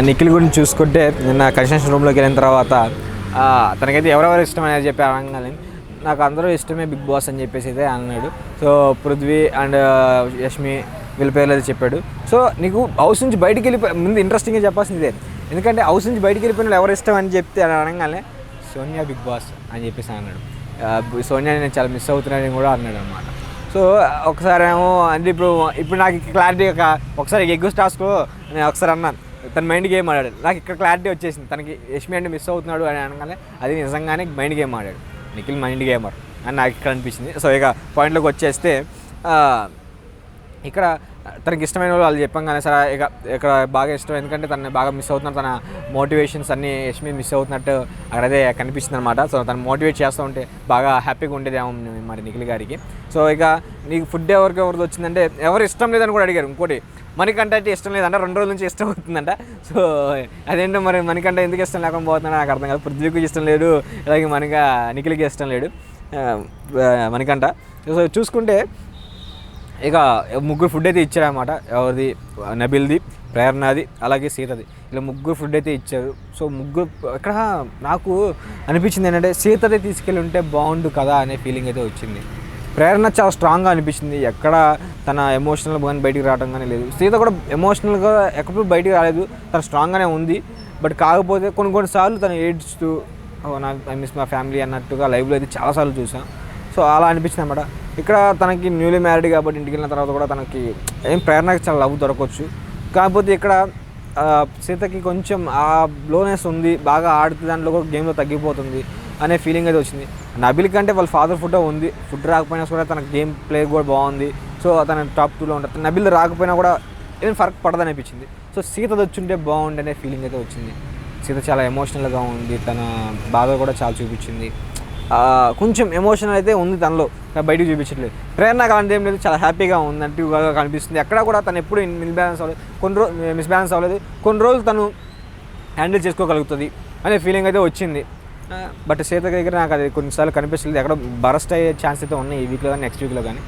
నిఖిల్ గురించి చూసుకుంటే నిన్న కన్స్ట్రక్షన్ రూమ్లోకి వెళ్ళిన తర్వాత తనకైతే ఎవరెవరు ఇష్టం అనేది చెప్పి అనగానే నాకు అందరూ ఇష్టమే బిగ్ బాస్ అని చెప్పేసి అయితే అన్నాడు. సో పృథ్వీ అండ్ యష్మి వీళ్ళ పేర్లు అయితే చెప్పాడు. సో నీకు హౌస్ నుంచి బయటికి వెళ్ళిపోయి ముందు ఇంట్రెస్టింగ్గా చెప్పాల్సింది ఇదే, ఎందుకంటే హౌస్ నుంచి బయటికి వెళ్ళిపోయిన ఎవరు ఇష్టం అని చెప్తే అనగానే సోనియా బిగ్ బాస్ అని చెప్పేసి అన్నాడు. సోనియా నేను చాలా మిస్ అవుతున్నానని కూడా అన్నాడు అనమాట. సో ఒకసారి ఏమో అంటే ఇప్పుడు నాకు క్లారిటీ ఒకసారి ఎగ్ టాస్క్లో నేను ఒకసారి అన్నాను తన మైండ్ గేమ్ ఆడాడు. నాకు ఇక్కడ క్లారిటీ వచ్చేసింది తనకి యష్మి అంటే మిస్ అవుతున్నాడు అని అనగానే అది నిజంగానే మైండ్ గేమ్ ఆడాడు. నిఖిల్ మైండ్ గేమర్ అని నాకు ఇక్కడ అనిపించింది. సో ఇక పాయింట్లోకి వచ్చేస్తే ఇక్కడ తనకి ఇష్టమైన వాళ్ళు చెప్పంగానే సరే ఇక ఇక్కడ బాగా ఇష్టం, ఎందుకంటే తను బాగా మిస్ అవుతున్నారు, తన మోటివేషన్స్ అన్నీ యష్మి మిస్ అవుతున్నట్టు అక్కడైతే కనిపిస్తుంది అనమాట. సో తను మోటివేట్ చేస్తూ ఉంటే బాగా హ్యాపీగా ఉండేదేమో మరి నిఖిల్ గారికి. సో ఇక నీకు ఫుడ్ ఎవరిది వచ్చిందంటే ఎవరు ఇష్టం లేదని కూడా అడిగారు. ఇంకోటి మణికంఠ అయితే ఇష్టం లేదంట, 2 రోజుల నుంచి ఇష్టం అవుతుందంట. సో అదేంటో మరి మణికంఠ ఎందుకు ఇష్టం లేకుండా పోతుందో నాకు అర్థం కాదు. పృథ్వీకి ఇష్టం లేదు, అలాగే నిఖిల్కి ఇష్టం లేడు మణికంఠ. సో చూసుకుంటే ఇక ముగ్గురు ఫుడ్ అయితే ఇచ్చారన్నమాట. ఎవరిది, నబిల్ది, ప్రేరణది, అలాగే సీతది, ఇలా ముగ్గురు ఫుడ్ అయితే ఇచ్చారు. సో ముగ్గురు ఇక్కడ నాకు అనిపించింది ఏంటంటే సీతదే తీసుకెళ్ళి ఉంటే బాగుండు కదా అనే ఫీలింగ్ అయితే వచ్చింది. ప్రేరణ చాలా స్ట్రాంగ్గా అనిపించింది, ఎక్కడ తన ఎమోషనల్ కానీ బయటికి రావడం కానీ లేదు. సీత కూడా ఎమోషనల్గా ఎక్కడూ బయటికి రాలేదు, తను స్ట్రాంగ్గానే ఉంది. బట్ కాకపోతే కొన్నిసార్లు తను ఏడ్చుతూ నాకు ఐ మిస్ మై ఫ్యామిలీ అన్నట్టుగా లైవ్లో అయితే చాలాసార్లు చూసాను. సో అలా అనిపించింది అన్నమాట. ఇక్కడ తనకి న్యూలీ మ్యారీడ్ కాబట్టి ఇంటికి వెళ్ళిన తర్వాత కూడా తనకి ప్రేరణకి చాలా లవ్ దొరకవచ్చు. కాకపోతే ఇక్కడ సీతకి కొంచెం ఆ లోనెస్ ఉంది, బాగా ఆడుతుంది, దాంట్లో కూడా గేమ్లో తగ్గిపోతుంది అనే ఫీలింగ్ అయితే వచ్చింది. నబిల్ కంటే వాళ్ళ ఫాదర్ ఫుడ్ ఉంది, ఫుడ్ రాకపోయినా కూడా తన గేమ్ ప్లే కూడా బాగుంది. సో తన టాప్ 2లో ఉంటుంది. నబిల్ రాకపోయినా కూడా ఏం ఫరక్ పడదని అనిపించింది. సో సీతది వచ్చుంటే బాగుంది అనే ఫీలింగ్ అయితే వచ్చింది. సీత చాలా ఎమోషనల్గా ఉంది, తన బాధ కూడా చాలా చూపించింది. కొంచెం ఎమోషనల్ అయితే ఉంది తనలో, బయటకు చూపించట్లేదు. ప్రేరణకు అలాంటి ఏం లేదు, చాలా హ్యాపీగా ఉంది అంటూగా కనిపిస్తుంది. ఎక్కడ కూడా తను ఎప్పుడు మిస్బ్యాలెన్స్ అవ్వలేదు. కొన్ని రోజులు తను హ్యాండిల్ చేసుకోగలుగుతుంది అనే ఫీలింగ్ అయితే వచ్చింది. బట్ సీత దగ్గర నాకు అది కొన్నిసార్లు కనిపిస్తుంది, ఎక్కడ బరస్ట్ అయ్యే ఛాన్స్ అయితే ఉన్నాయి ఈ వీక్లో కానీ నెక్స్ట్ వీక్లో కానీ.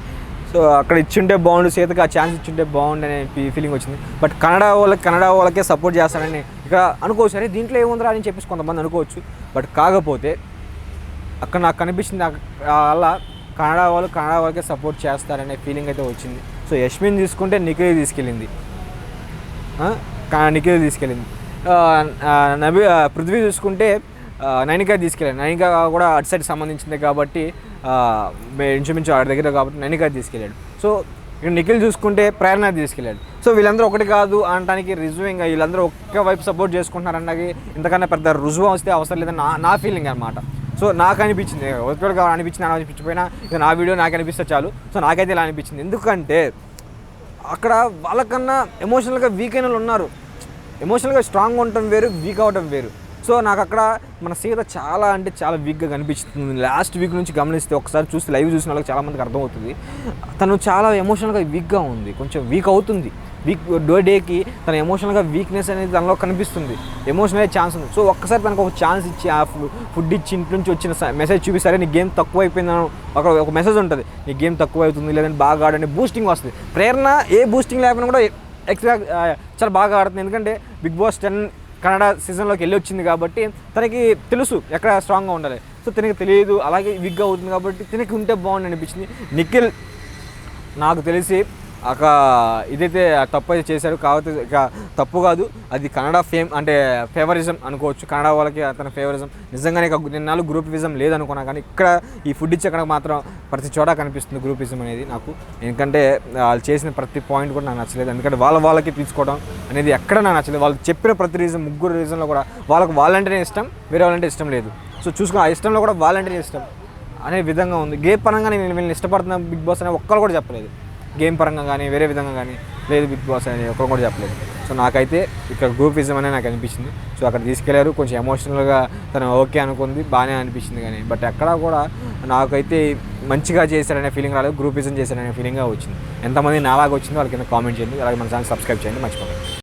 సో అక్కడ ఇచ్చుంటే బాగుండు, సీతకి ఆ ఛాన్స్ ఇచ్చుంటే బాగుండు అనే ఫీలింగ్ వచ్చింది. బట్ కన్నడ వాళ్ళకే సపోర్ట్ చేస్తానని ఇక్కడ అనుకోవచ్చు. సరే దీంట్లో ఏముందిరా అని చెప్పేసి కొంతమంది అనుకోవచ్చు. బట్ కాకపోతే అక్కడ నాకు కనిపించింది అలా కన్నడ వాళ్ళకే సపోర్ట్ చేస్తారనే ఫీలింగ్ అయితే వచ్చింది. సో యష్మిని తీసుకుంటే నిఖిల్ తీసుకెళ్ళింది. పృథ్వీ చూసుకుంటే నైనిక తీసుకెళ్ళాను. నైనిక కూడా అటు సైడ్ సంబంధించింది కాబట్టి ఇంచుమించు ఆడి దగ్గర కాబట్టి నైనిక తీసుకెళ్ళాడు. సో ఇక్కడ నిఖిల్ చూసుకుంటే ప్రేరణ తీసుకెళ్ళాడు. సో వీళ్ళందరూ ఒకటి కాదు అనడానికి రుజువుగా వీళ్ళందరూ ఒక్క వైపు సపోర్ట్ చేసుకుంటున్నారన్నది ఇంతకన్నా పెద్ద రుజువు వస్తే అవసరం లేదని నా ఫీలింగ్ అనమాట. సో నాకు అనిపించింది, ఒకటిగా అనిపించిపోయినా ఇక నా వీడియో నాకు అనిపిస్తే చాలు. సో నాకైతే ఇలా అనిపించింది, ఎందుకంటే అక్కడ వాళ్ళకన్నా ఎమోషనల్గా వీక్ అయిన వాళ్ళు ఉన్నారు. ఎమోషనల్గా స్ట్రాంగ్ ఉండటం వేరు, వీక్ అవటం వేరు. సో నాకు అక్కడ మన సీత చాలా అంటే చాలా వీక్గా కనిపిస్తుంది. లాస్ట్ వీక్ నుంచి గమనిస్తే ఒకసారి చూస్తే లైవ్ చూసిన వాళ్ళకి చాలామందికి అర్థమవుతుంది తను చాలా ఎమోషనల్గా వీక్గా ఉంది, కొంచెం వీక్ అవుతుంది. డేకి తన ఎమోషనల్గా వీక్నెస్ అనేది దానిలో కనిపిస్తుంది, ఎమోషనల్ అయ్యే ఛాన్స్ ఉంది. సో ఒక్కసారి తనకు ఒక ఛాన్స్ ఇచ్చి ఆ ఫుడ్ ఇచ్చి ఇంటి నుంచి వచ్చిన మెసేజ్ చూపిస్తారే నీ గేమ్ తక్కువ అయిపోయిందని ఒక మెసేజ్ ఉంటుంది, నీ గేమ్ తక్కువ అవుతుంది లేదంటే బాగా ఆడని బూస్టింగ్ వస్తుంది. ప్రేరణ ఏ బూస్టింగ్ లేకపోయినా కూడా ఎక్స్ట్రా చాలా బాగా ఆడుతుంది, ఎందుకంటే బిగ్ బాస్ 10 కన్నడ సీజన్లోకి వెళ్ళి వచ్చింది కాబట్టి తనకి తెలుసు ఎక్కడ స్ట్రాంగ్గా ఉండాలి. సో తనకి తెలియదు, అలాగే వీక్గా అవుతుంది కాబట్టి తనకి ఉంటే బాగుంది అనిపించింది. నిఖిల్ నాకు తెలిసి ఇదైతే తప్పు అయితే చేశాడు, కాకపోతే ఇక తప్పు కాదు, అది కన్నడ ఫేవరిజం అనుకోవచ్చు. కన్నడ వాళ్ళకి అతని ఫేవరిజం నిజంగానే నిన్నాళ్ళు గ్రూపిజం లేదనుకున్నా, కానీ ఇక్కడ ఈ ఫుడ్ ఇచ్చే అక్కడ మాత్రం ప్రతి చోట కనిపిస్తుంది గ్రూపిజం అనేది నాకు. ఎందుకంటే వాళ్ళు చేసిన ప్రతి పాయింట్ కూడా నాకు నచ్చలేదు, ఎందుకంటే వాళ్ళకి తీసుకోవడం అనేది ఎక్కడ నాకు నచ్చలేదు. వాళ్ళు చెప్పిన ప్రతి ముగ్గురు రీజన్లో కూడా వాళ్ళంటేనే ఇష్టం, వేరే వాళ్ళంటే ఇష్టం లేదు. సో చూసుకుని ఆ ఇష్టంలో కూడా వాళ్ళంటేనే ఇష్టం అనే విధంగా ఉంది. గేమ్ పరంగా నేను వీళ్ళని ఇష్టపడుతున్న బిగ్ బాస్ అనే ఒక్కరు కూడా చెప్పలేదు, గేమ్ పరంగా కానీ వేరే విధంగా కానీ లేదు బిగ్ బాస్ అని ఒకరు కూడా చెప్పలేదు. సో నాకైతే ఇక్కడ గ్రూపిజం అనే నాకు అనిపించింది. సో అక్కడ తీసుకెళ్లారు, కొంచెం ఎమోషనల్గా తను ఓకే అనుకుంది, బాగానే అనిపించింది. కానీ బట్ ఎక్కడా కూడా నాకైతే మంచిగా చేశారనే ఫీలింగ్ రాలేదు, గ్రూపిజం చేశారనే ఫీలింగ్గా వచ్చింది. ఎంతమంది నాలాగా వచ్చిందో వాళ్ళకి కింద కామెంట్ చేయండి, అలాగే మన ఛానల్ సబ్స్క్రైబ్ చేయండి, మర్చిపోకండి.